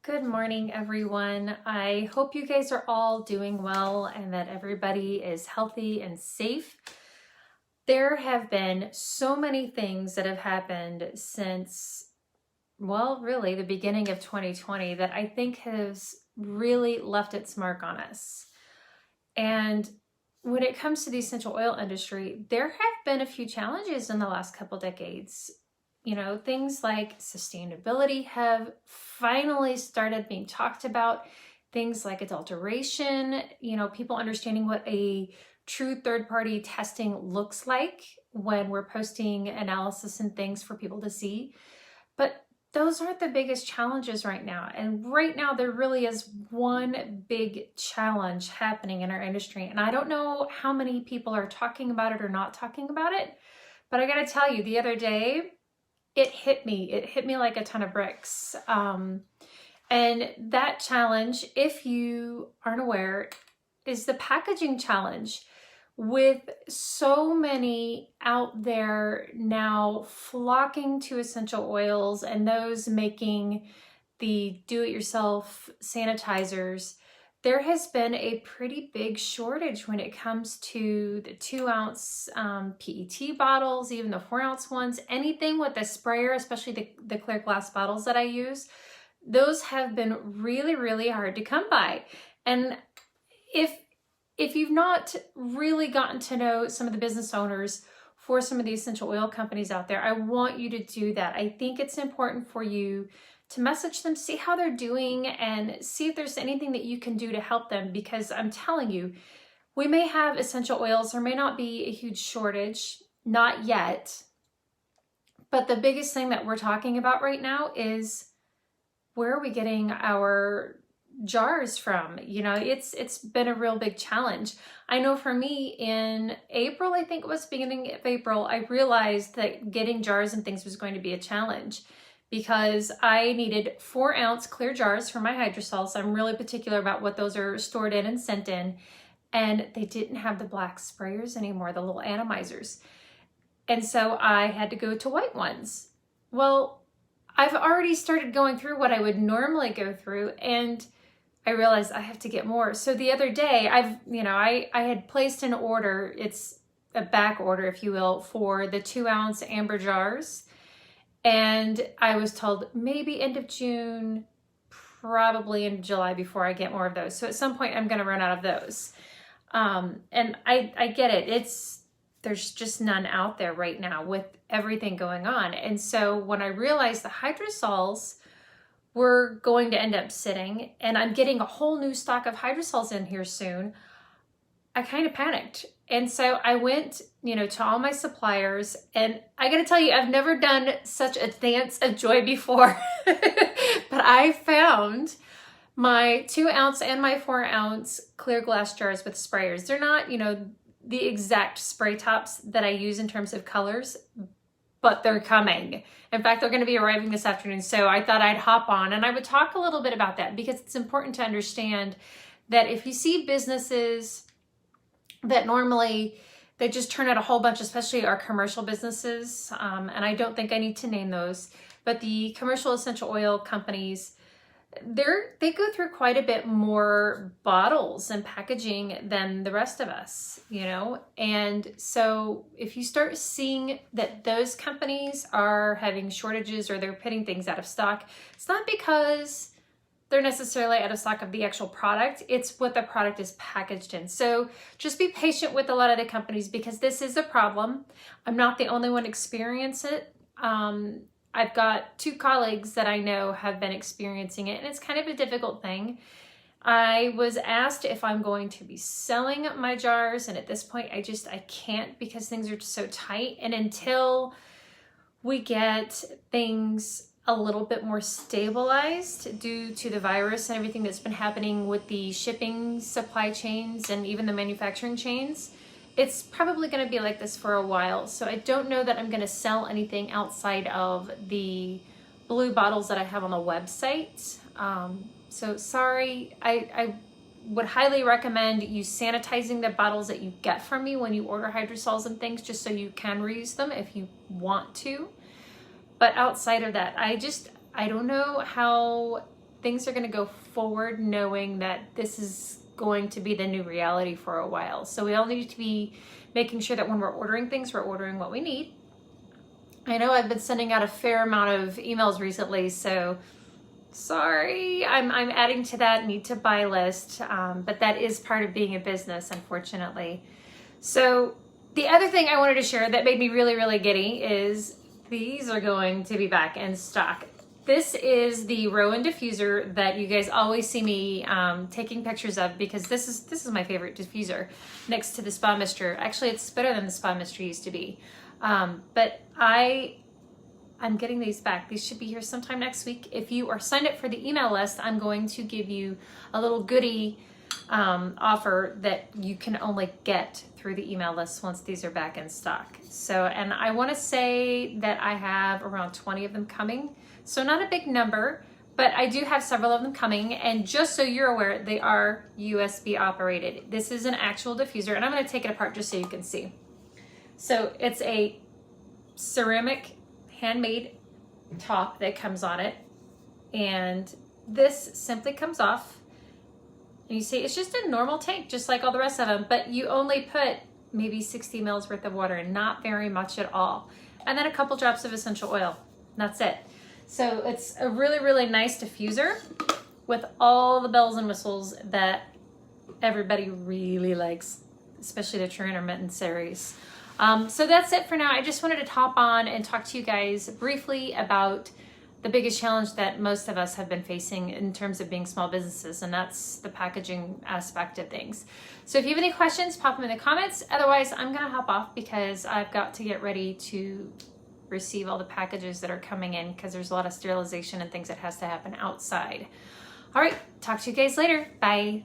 Good morning, everyone. I hope you guys are all doing well and that everybody is healthy and safe. There have been so many things that have happened since, well, really the beginning of 2020 that I think has really left its mark on us. And when it comes to the essential oil industry, there have been a few challenges in the last couple decades. Things like sustainability have finally started being talked about. Things like adulteration, people understanding what a true third-party testing looks like when we're posting analysis and things for people to see. But those aren't the biggest challenges right now. And right now, there really is one big challenge happening in our industry. And I don't know how many people are talking about it or not talking about it, but I gotta tell you, the other day, it hit me. It hit me like a ton of bricks. And that challenge, if you aren't aware, is the packaging challenge. With so many out there now flocking to essential oils and those making the do-it-yourself sanitizers, there has been a pretty big shortage when it comes to the 2-ounce PET bottles, even the 4-ounce ones, anything with a sprayer, especially the clear glass bottles that I use. Those have been really, really hard to come by. And if you've not really gotten to know some of the business owners for some of the essential oil companies out there, I want you to do that. I think it's important for you to message them, see how they're doing, and see if there's anything that you can do to help them, because I'm telling you, we may have essential oils, there may not be a huge shortage, not yet, but the biggest thing that we're talking about right now is where are we getting our jars from? It's been a real big challenge. I know for me in April, I think it was beginning of April, I realized that getting jars and things was going to be a challenge because I needed 4-ounce clear jars for my hydrosols. I'm really particular about what those are stored in and sent in. And they didn't have the black sprayers anymore, the little atomizers. And so I had to go to white ones. Well, I've already started going through what I would normally go through, and I realized I have to get more. So the other day, I had placed an order, it's a back order, if you will, for the 2-ounce amber jars. And I was told maybe end of June, probably in July before I get more of those. So at some point I'm going to run out of those. And I get it. There's just none out there right now with everything going on. And so when I realized the hydrosols were going to end up sitting and I'm getting a whole new stock of hydrosols in here soon, I kind of panicked. And so I went, to all my suppliers, and I gotta tell you, I've never done such a dance of joy before, but I found my 2-ounce and my 4-ounce clear glass jars with sprayers. They're not, the exact spray tops that I use in terms of colors, but they're coming. In fact, they're going to be arriving this afternoon. So I thought I'd hop on and I would talk a little bit about that, because it's important to understand that if you see businesses that normally they just turn out a whole bunch, especially our commercial businesses, and I don't think I need to name those, but the commercial essential oil companies, they go through quite a bit more bottles and packaging than the rest of us, And so if you start seeing that those companies are having shortages or they're putting things out of stock, it's not because they're necessarily out of stock of the actual product, it's what the product is packaged in. So just be patient with a lot of the companies, because this is a problem. I'm not the only one experiencing it. I've got 2 colleagues that I know have been experiencing it, and it's kind of a difficult thing. I was asked if I'm going to be selling my jars, and at this point I can't, because things are just so tight. And until we get things a little bit more stabilized due to the virus and everything that's been happening with the shipping supply chains and even the manufacturing chains, it's probably going to be like this for a while. So I don't know that I'm going to sell anything outside of the blue bottles that I have on the website. So sorry, I would highly recommend you sanitizing the bottles that you get from me when you order hydrosols and things, just so you can reuse them if you want to. But outside of that, I don't know how things are going to go forward knowing that this is going to be the new reality for a while. So we all need to be making sure that when we're ordering things, we're ordering what we need. I know I've been sending out a fair amount of emails recently, so sorry, I'm adding to that need to buy list, but that is part of being a business, unfortunately. So the other thing I wanted to share that made me really, really giddy is these are going to be back in stock. This is the Rowan diffuser that you guys always see me taking pictures of, because this is my favorite diffuser next to the Spa Mister. Actually, it's better than the Spa Mister used to be. But I'm getting these back. These should be here sometime next week. If you are signed up for the email list, I'm going to give you a little goodie offer that you can only get through the email list once these are back in stock. So, and I want to say that I have around 20 of them coming. So not a big number, but I do have several of them coming. And just so you're aware, they are USB operated. This is an actual diffuser, and I'm going to take it apart just so you can see. So it's a ceramic handmade top that comes on it, and this simply comes off, and you see it's just a normal tank just like all the rest of them, but you only put maybe 60 mils worth of water, not very much at all, and then a couple drops of essential oil. That's it. So it's a really, really nice diffuser with all the bells and whistles that everybody really likes, especially the true intermittent series. So that's it for now. I just wanted to hop on and talk to you guys briefly about the biggest challenge that most of us have been facing in terms of being small businesses, and that's the packaging aspect of things. So if you have any questions, pop them in the comments. Otherwise, I'm going to hop off because I've got to get ready to receive all the packages that are coming in, because there's a lot of sterilization and things that has to happen outside. All right, talk to you guys later. Bye.